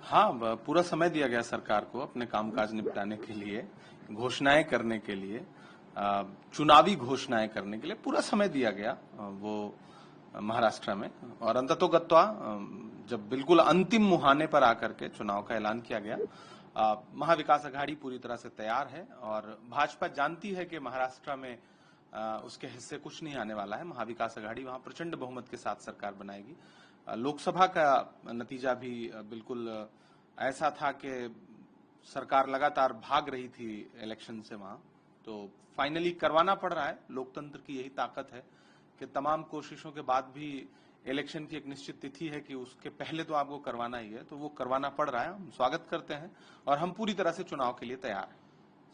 हाँ, पूरा समय दिया गया सरकार को अपने कामकाज निपटाने के लिए, घोषणाएं करने के लिए, चुनावी घोषणाएं करने के लिए पूरा समय दिया गया वो महाराष्ट्र में। और अंततोगत्वा जब बिल्कुल अंतिम मुहाने पर आकर के चुनाव का ऐलान किया गया, महाविकास अघाड़ी पूरी तरह से तैयार है और भाजपा जानती है कि महाराष्ट्र में उसके हिस्से कुछ नहीं आने वाला है। महाविकास अघाड़ी वहां प्रचंड बहुमत के साथ सरकार बनाएगी। लोकसभा का नतीजा भी बिल्कुल ऐसा था कि सरकार लगातार भाग रही थी इलेक्शन से वहां, तो फाइनली करवाना पड़ रहा है। लोकतंत्र की यही ताकत है कि तमाम कोशिशों के बाद भी इलेक्शन की एक निश्चित तिथि है कि उसके पहले तो आपको करवाना ही है, तो वो करवाना पड़ रहा है। हम स्वागत करते हैं और हम पूरी तरह से चुनाव के लिए तैयार हैं।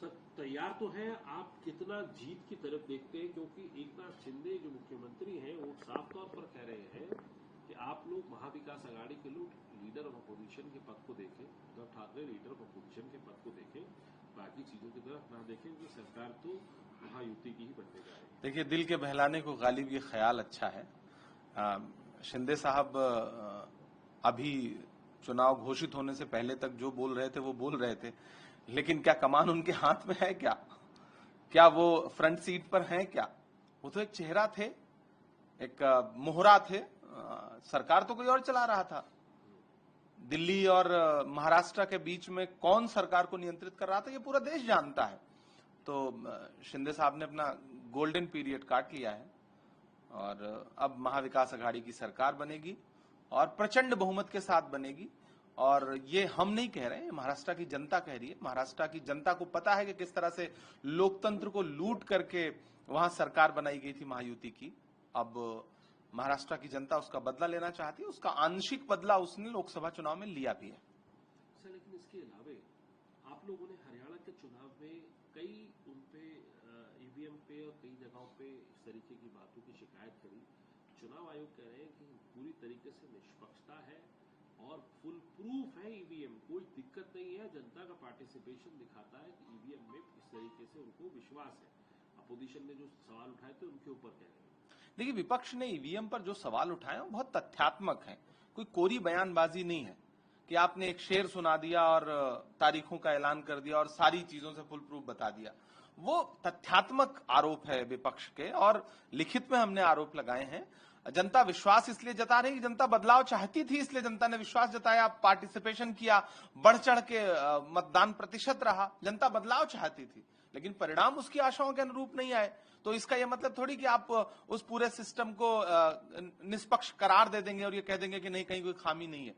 सर, तैयार तो है, आप कितना जीत की तरफ देखते हैं? क्योंकि एकनाथ शिंदे जो मुख्यमंत्री हैं वो साफ तौर पर कह रहे हैं कि आप लोग महाविकास अघाड़ी के लोग लीडर ऑफ अपोजिशन के पद को देखें, Uddhav Thackeray leader of opposition के पद को देखें, बाकी चीजों की तरफ ना देखें कि सरकार तो महायुति की ही बनने जा रही है। देखिए, दिल के बहलाने को गालिब ये ख्याल अच्छा है। शिंदे साहब अभी चुनाव घोषित होने से पहले तक जो बोल रहे थे वो बोल रहे थे, लेकिन क्या कमान उनके हाथ में है? क्या वो फ्रंट सीट पर हैं? क्या वो तो एक चेहरा थे, एक मोहरा थे। सरकार तो कोई और चला रहा था। दिल्ली और महाराष्ट्र के बीच में कौन सरकार को नियंत्रित कर रहा था ये पूरा देश जानता है। तो शिंदे साहब ने अपना गोल्डन पीरियड काट लिया है और अब महाविकास अघाड़ी की सरकार बनेगी और प्रचंड बहुमत के साथ बनेगी। और ये हम नहीं कह रहे हैं, महाराष्ट्र की जनता कह रही है। महाराष्ट्र की जनता को पता है कि किस तरह से लोकतंत्र को लूट करके वहां सरकार बनाई गई थी महायुति की। अब महाराष्ट्र की जनता उसका बदला लेना चाहती है। उसका आंशिक बदला उसने लोकसभा चुनाव में लिया भी है। सर, लेकिन इसके अलावे आप लोगों ने हरियाणा के चुनाव में कई उनपे ईवीएम पे और कई जगहों पे इस तरीके की बातों की शिकायत करी। चुनाव आयोग कह रहे हैं कि पूरी तरीके से निष्पक्षता है और फुल प्रूफ है ईवीएम, कोई दिक्कत नहीं है। जनता का पार्टिसिपेशन दिखाता है कि ईवीएम में इस तरीके से उनको विश्वास है। अपोजिशन ने जो सवाल उठाए थे उनके ऊपर कह रहे हैं। देखिए, विपक्ष ने ईवीएम पर जो सवाल उठाए वो बहुत तथ्यात्मक हैं। कोई कोरी बयानबाजी नहीं है कि आपने एक शेर सुना दिया और तारीखों का ऐलान कर दिया और सारी चीजों से फुल प्रूफ बता दिया। वो तथ्यात्मक आरोप है विपक्ष के और लिखित में हमने आरोप लगाए हैं। जनता विश्वास इसलिए जता रही, जनता बदलाव चाहती थी, इसलिए जनता ने विश्वास जताया, पार्टिसिपेशन किया, बढ़ चढ़ के मतदान प्रतिशत रहा। जनता बदलाव चाहती थी, लेकिन परिणाम उसकी आशाओं के अनुरूप नहीं आए। तो इसका यह मतलब थोड़ी कि आप उस पूरे सिस्टम को निष्पक्ष करार दे देंगे और ये कह देंगे कि नहीं, कहीं कोई खामी नहीं है।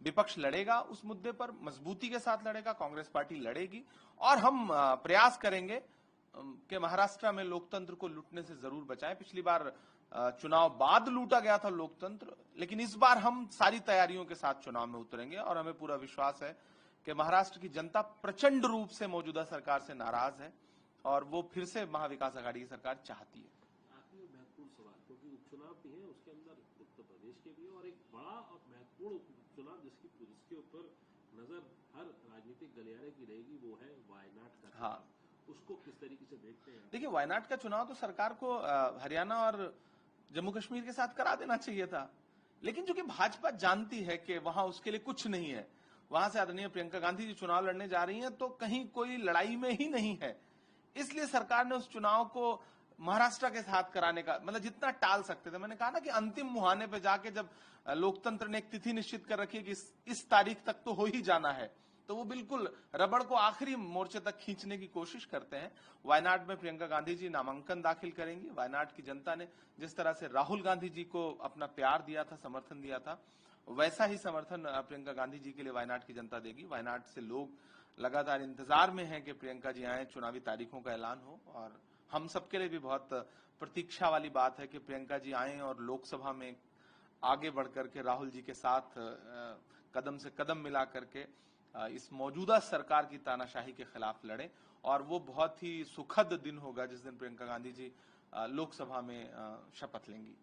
विपक्ष लड़ेगा उस मुद्दे पर, मजबूती के साथ लड़ेगा। कांग्रेस पार्टी लड़ेगी और हम प्रयास करेंगे कि महाराष्ट्र में लोकतंत्र को लूटने से जरूर बचाएं। पिछली बार चुनाव बाद लूटा गया था लोकतंत्र, लेकिन इस बार हम सारी तैयारियों के साथ चुनाव में उतरेंगे और हमें पूरा विश्वास है कि महाराष्ट्र की जनता प्रचंड रूप से मौजूदा सरकार से नाराज है और वो फिर से महाविकास अघाड़ी की सरकार चाहती है। आखिरी महत्वपूर्ण सवाल, क्योंकि उपचुनाव भी है, उसके अंदर उत्तर प्रदेश के भी और एक बड़ा और महत्वपूर्ण उपचुनाव जिसके ऊपर नजर हर राजनीतिक गलियारे की रहेगी, वो है वायनाड का। हाँ, उसको किस तरीके से देखते हैं? देखिए, वायनाड का चुनाव तो सरकार को हरियाणा और जम्मू कश्मीर के साथ करा देना चाहिए था, लेकिन चूंकि भाजपा जानती है कि वहां उसके लिए कुछ नहीं है, वहां से आदरणीय प्रियंका गांधी जी चुनाव लड़ने जा रही हैं, तो कहीं कोई लड़ाई में ही नहीं है, इसलिए सरकार ने उस चुनाव को महाराष्ट्र के साथ कराने का मतलब जितना टाल सकते थे। मैंने कहा ना कि अंतिम मुहाने पे जाके जब लोकतंत्र ने एक तिथि निश्चित कर रखी है कि इस तारीख तक तो हो ही जाना है, तो वो बिल्कुल रबड़ को आखिरी मोर्चे तक खींचने की कोशिश करते हैं। वायनाड में प्रियंका गांधी जी नामांकन दाखिल करेंगी। वायनाड की जनता ने जिस तरह से राहुल गांधी जी को अपना प्यार दिया था, समर्थन दिया था, वैसा ही समर्थन प्रियंका गांधी जी के लिए वायनाड की जनता देगी। वायनाड से लोग लगातार इंतजार में हैं कि प्रियंका जी आए, चुनावी तारीखों का ऐलान हो। और हम सबके लिए भी बहुत प्रतीक्षा वाली बात है कि प्रियंका जी आए और लोकसभा में आगे बढ़कर के राहुल जी के साथ कदम से कदम मिला करके इस मौजूदा सरकार की तानाशाही के खिलाफ लड़े। और वो बहुत ही सुखद दिन होगा जिस दिन प्रियंका गांधी जी लोकसभा में शपथ लेंगी।